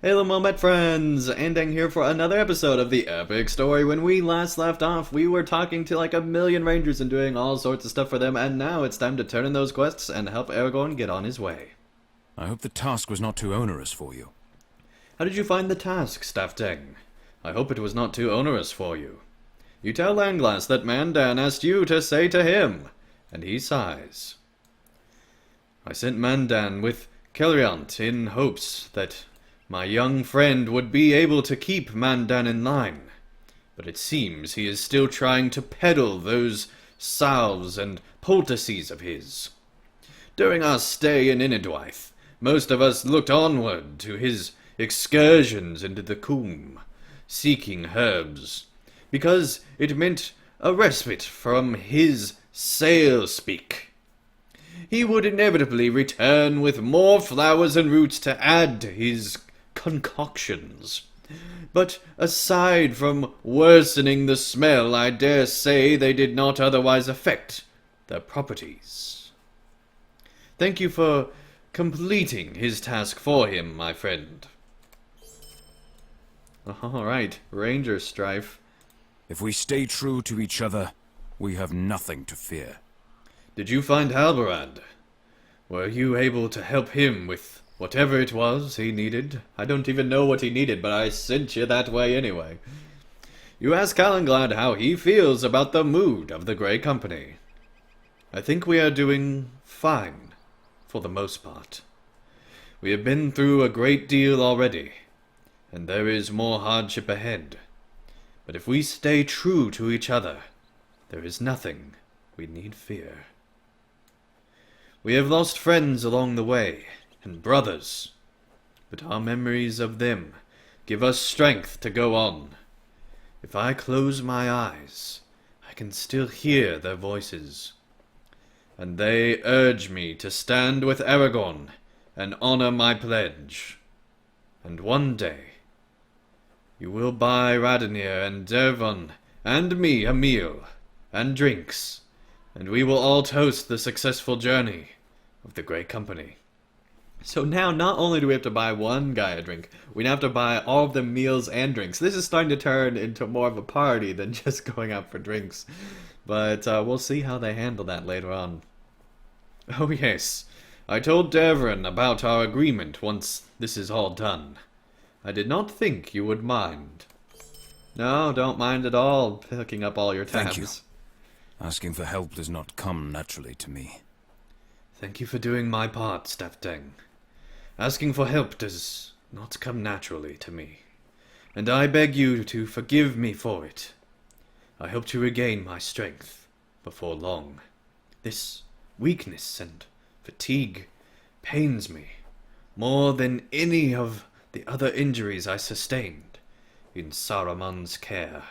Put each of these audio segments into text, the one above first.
Hello, Moment friends! Andang here for another episode of the epic story. When we last left off, we were talking to like a million rangers and doing all sorts of stuff for them, and now it's time to turn in those quests and help Aragorn get on his way. I hope the task was not too onerous for you. How did you find the task, Staff Teng? I hope it was not too onerous for you. You tell Langlass that Mandan asked you to say to him, and he sighs. I sent Mandan with Kelriant in hopes that my young friend would be able to keep Mandan in line, but it seems he is still trying to peddle those salves and poultices of his. During our stay in Inidwaith, most of us looked onward to his excursions into the Coombe, seeking herbs, because it meant a respite from his sail-speak. He would inevitably return with more flowers and roots to add to his concoctions. But aside from worsening the smell, I dare say they did not otherwise affect their properties. Thank you for completing his task for him, my friend. Alright, Ranger Strife. If we stay true to each other, we have nothing to fear. Did you find Halbarad? Were you able to help him with whatever it was he needed? I don't even know what he needed, but I sent you that way anyway. You ask Calenglad how he feels about the mood of the Grey Company. I think we are doing fine, for the most part. We have been through a great deal already, and there is more hardship ahead. But if we stay true to each other, there is nothing we need fear. We have lost friends along the way, and brothers, but our memories of them give us strength to go on. If I close my eyes, I can still hear their voices, and they urge me to stand with Aragorn and honor my pledge. And one day, you will buy Radonir and Dervon and me a meal and drinks, and we will all toast the successful journey of the Grey Company. So now, not only do we have to buy one guy a drink, we now have to buy all of the meals and drinks. This is starting to turn into more of a party than just going out for drinks. But we'll see how they handle that later on. Oh yes, I told Dervon about our agreement once this is all done. I did not think you would mind. No, don't mind at all, picking up all your tabs. Thank you. Asking for help does not come naturally to me. Thank you for doing my part, Staff Teng. Asking for help does not come naturally to me, and I beg you to forgive me for it. I hope to regain my strength before long. This weakness and fatigue pains me more than any of the other injuries I sustained in Saruman's care.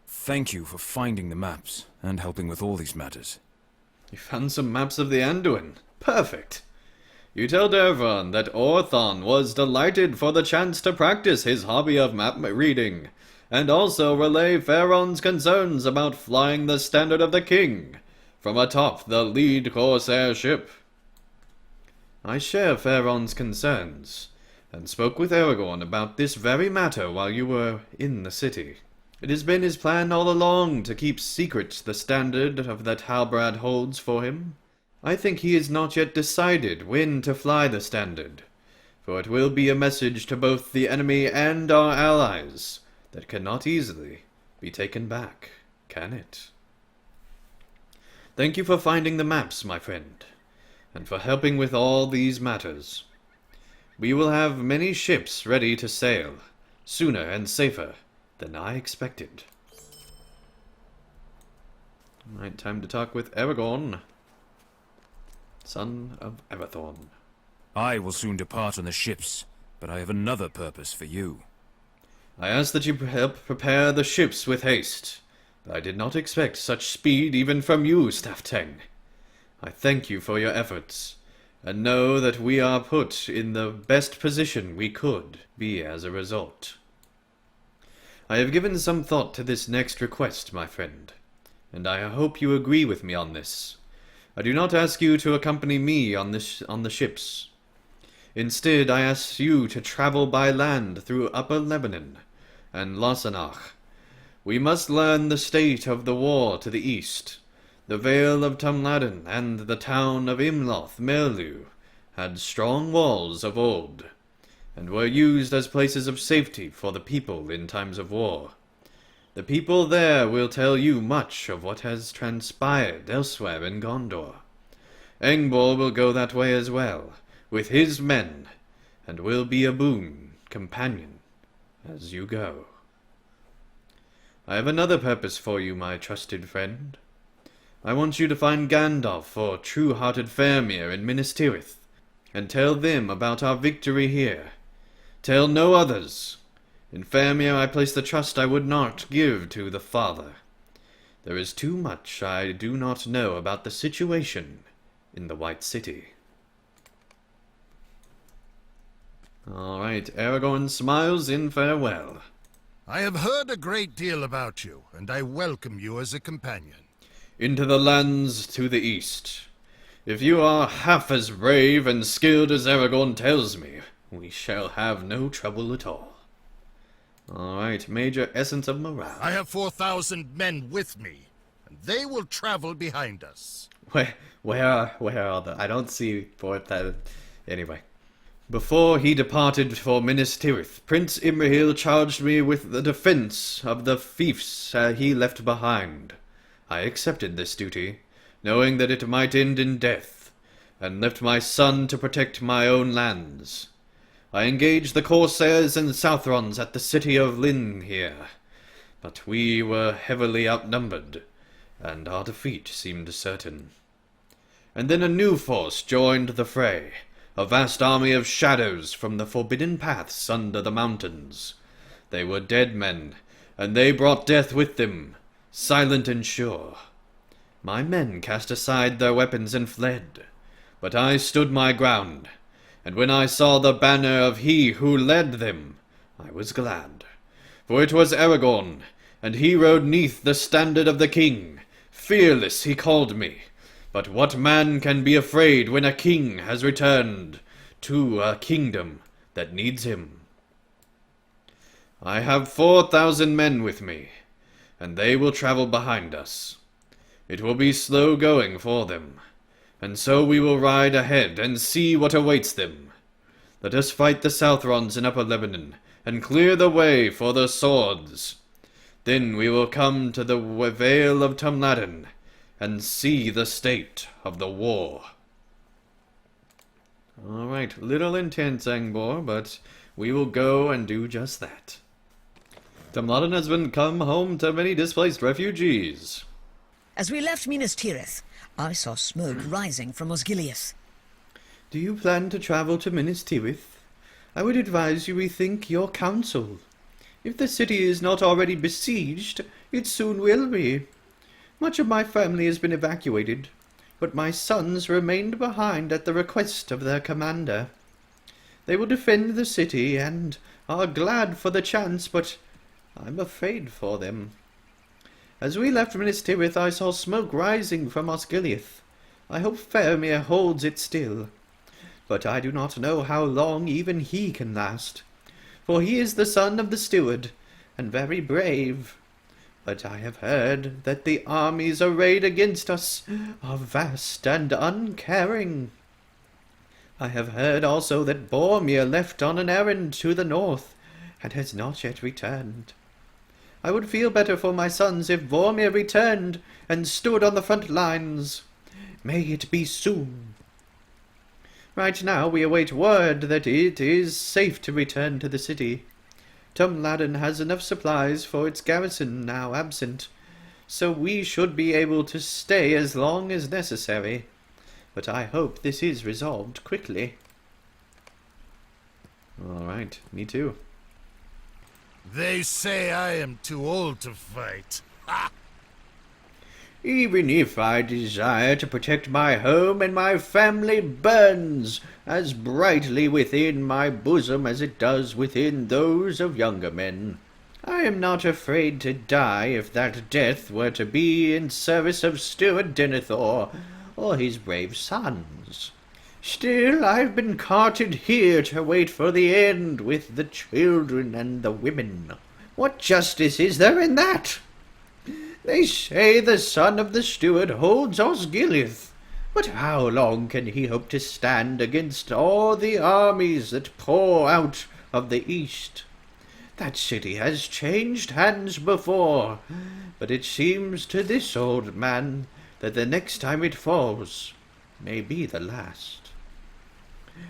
Thank you for finding the maps and helping with all these matters. You found some maps of the Anduin. Perfect. You tell Dervon that Orthon was delighted for the chance to practice his hobby of map reading, and also relay Faron's concerns about flying the standard of the king from atop the lead corsair ship. I share Faron's concerns, and spoke with Aragorn about this very matter while you were in the city. It has been his plan all along to keep secret the standard that Halbarad holds for him. I think he has not yet decided when to fly the standard, for it will be a message to both the enemy and our allies that cannot easily be taken back, can it? Thank you for finding the maps, my friend, and for helping with all these matters. We will have many ships ready to sail, sooner and safer than I expected. Alright, time to talk with Aragorn, son of Arathorn. I will soon depart on the ships, but I have another purpose for you. I ask that you help prepare the ships with haste, but I did not expect such speed even from you, Staff Teng. I thank you for your efforts, and know that we are put in the best position we could be as a result. I have given some thought to this next request, my friend, and I hope you agree with me on this. I do not ask you to accompany me on the ships. Instead, I ask you to travel by land through Upper Lebanon and Losanach. We must learn the state of the war to the east. The Vale of Tumladen and the town of Imloth Merlu had strong walls of old, and were used as places of safety for the people in times of war. The people there will tell you much of what has transpired elsewhere in Gondor. Angbor will go that way as well, with his men, and will be a boon companion as you go. I have another purpose for you, my trusted friend. I want you to find Gandalf or true-hearted Faramir in Minas Tirith, and tell them about our victory here. Tell no others. In Faramir I place the trust I would not give to the Father. There is too much I do not know about the situation in the White City. All right, Aragorn smiles in farewell. I have heard a great deal about you, and I welcome you as a companion. Into the lands to the east. If you are half as brave and skilled as Aragorn tells me, we shall have no trouble at all. All right, Major Essence of Morale. I have 4,000 men with me, and they will travel behind us. Where are the... I don't see 4,000... Anyway. Before he departed for Minas Tirith, Prince Imrahil charged me with the defense of the fiefs he left behind. I accepted this duty, knowing that it might end in death, and left my son to protect my own lands. I engaged the Corsairs and Southrons at the city of Lynn here, but we were heavily outnumbered, and our defeat seemed certain. And then a new force joined the fray, a vast army of shadows from the forbidden paths under the mountains. They were dead men, and they brought death with them, silent and sure. My men cast aside their weapons and fled, but I stood my ground, and when I saw the banner of he who led them, I was glad. For it was Aragorn, and he rode neath the standard of the king. Fearless he called me. But what man can be afraid when a king has returned to a kingdom that needs him? I have 4,000 men with me, and they will travel behind us. It will be slow going for them, and so we will ride ahead and see what awaits them. Let us fight the Southrons in Upper Lebanon, and clear the way for the swords. Then we will come to the Vale of Tumladen, and see the state of the war. All right, little intense, Angbor, but we will go and do just that. Tumladen has become home to many displaced refugees. As we left Minas Tirith, I saw smoke rising from Osgiliath. Do you plan to travel to Minas Tirith? I would advise you rethink your counsel. If the city is not already besieged, it soon will be. Much of my family has been evacuated, but my sons remained behind at the request of their commander. They will defend the city and are glad for the chance, but I'm afraid for them. As we left Minas Tirith, I saw smoke rising from Osgiliath. I hope Faramir holds it still, but I do not know how long even he can last, for he is the son of the steward, and very brave. But I have heard that the armies arrayed against us are vast and uncaring. I have heard also that Boromir left on an errand to the north, and has not yet returned. I would feel better for my sons if Boromir returned and stood on the front lines. May it be soon. Right now we await word that it is safe to return to the city. Tumladen has enough supplies for its garrison now absent, so we should be able to stay as long as necessary. But I hope this is resolved quickly. All right, me too. They say I am too old to fight. Ha! Even if I desire to protect my home and my family burns as brightly within my bosom as it does within those of younger men. I am not afraid to die if that death were to be in service of Steward Denethor or his brave sons. Still, I've been carted here to wait for the end with the children and the women. What justice is there in that? They say the son of the steward holds Osgiliath, but how long can he hope to stand against all the armies that pour out of the east? That city has changed hands before, but it seems to this old man that the next time it falls may be the last.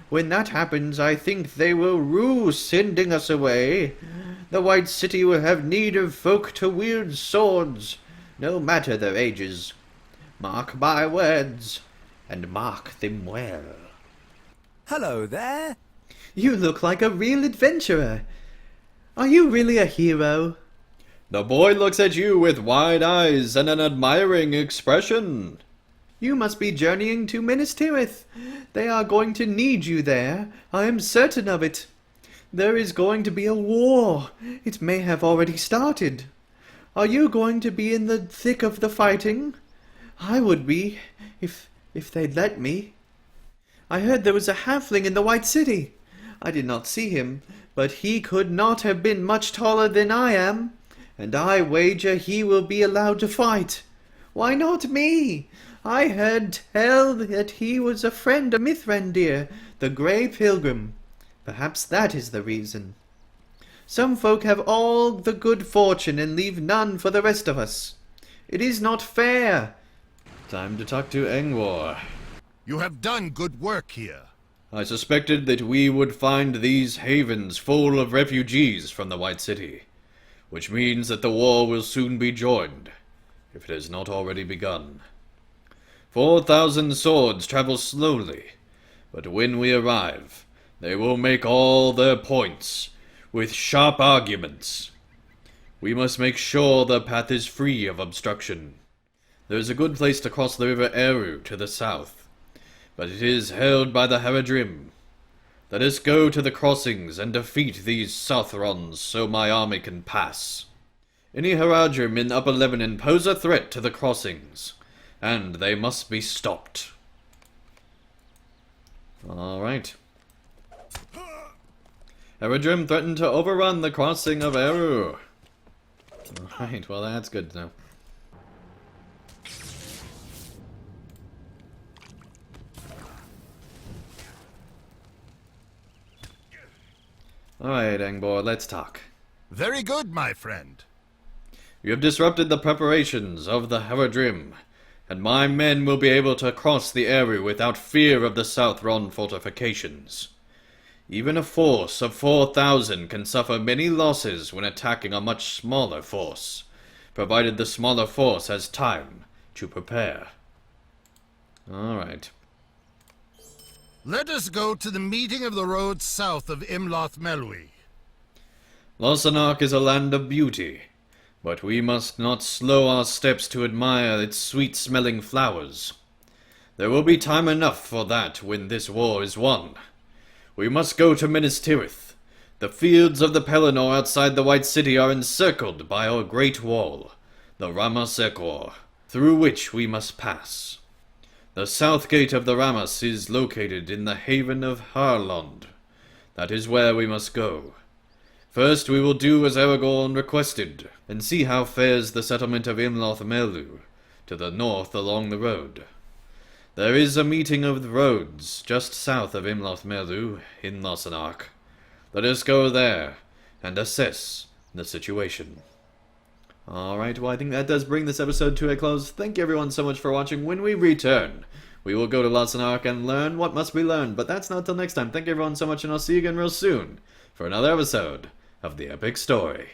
When that happens, I think they will rue sending us away. The White City will have need of folk to wield swords, no matter their ages. Mark my words, and mark them well. Hello there. You look like a real adventurer. Are you really a hero? The boy looks at you with wide eyes and an admiring expression. You must be journeying to Minas Tirith. They are going to need you there. I am certain of it. There is going to be a war. It may have already started. Are you going to be in the thick of the fighting? I would be, if they'd let me. I heard there was a halfling in the White City. I did not see him, but he could not have been much taller than I am, and I wager he will be allowed to fight. Why not me? I heard tell that he was a friend of Mithrandir, the Grey Pilgrim. Perhaps that is the reason. Some folk have all the good fortune and leave none for the rest of us. It is not fair. Time to talk to Angwar. You have done good work here. I suspected that we would find these havens full of refugees from the White City, which means that the war will soon be joined, if it has not already begun. 4,000 swords travel slowly, but when we arrive, they will make all their points, with sharp arguments. We must make sure the path is free of obstruction. There is a good place to cross the river Eru to the south, but it is held by the Haradrim. Let us go to the crossings and defeat these Southrons so my army can pass. Any Haradrim in Upper Lebanon pose a threat to the crossings, and they must be stopped. All right. Haradrim threatened to overrun the crossing of Eru. Alright, well that's good to know. Alright, Angbor, let's talk. Very good, my friend. You have disrupted the preparations of the Haradrim, and my men will be able to cross the Eru without fear of the Southron fortifications. Even a force of 4,000 can suffer many losses when attacking a much smaller force, provided the smaller force has time to prepare. Alright. Let us go to the meeting of the roads south of Imloth Melwi. Losanark is a land of beauty, but we must not slow our steps to admire its sweet-smelling flowers. There will be time enough for that when this war is won. We must go to Minas Tirith. The fields of the Pelennor outside the White City are encircled by our great wall, the Ramas Ekor, through which we must pass. The south gate of the Ramas is located in the haven of Harlond. That is where we must go. First we will do as Aragorn requested, and see how fares the settlement of Imloth Melu, to the north along the road. There is a meeting of the roads just south of Imloth Melu in Losanark. Let us go there and assess the situation. Alright, well I think that does bring this episode to a close. Thank you everyone so much for watching. When we return, we will go to Losanark and learn what must be learned. But that's not till next time. Thank you everyone so much, and I'll see you again real soon for another episode of The Epic Story.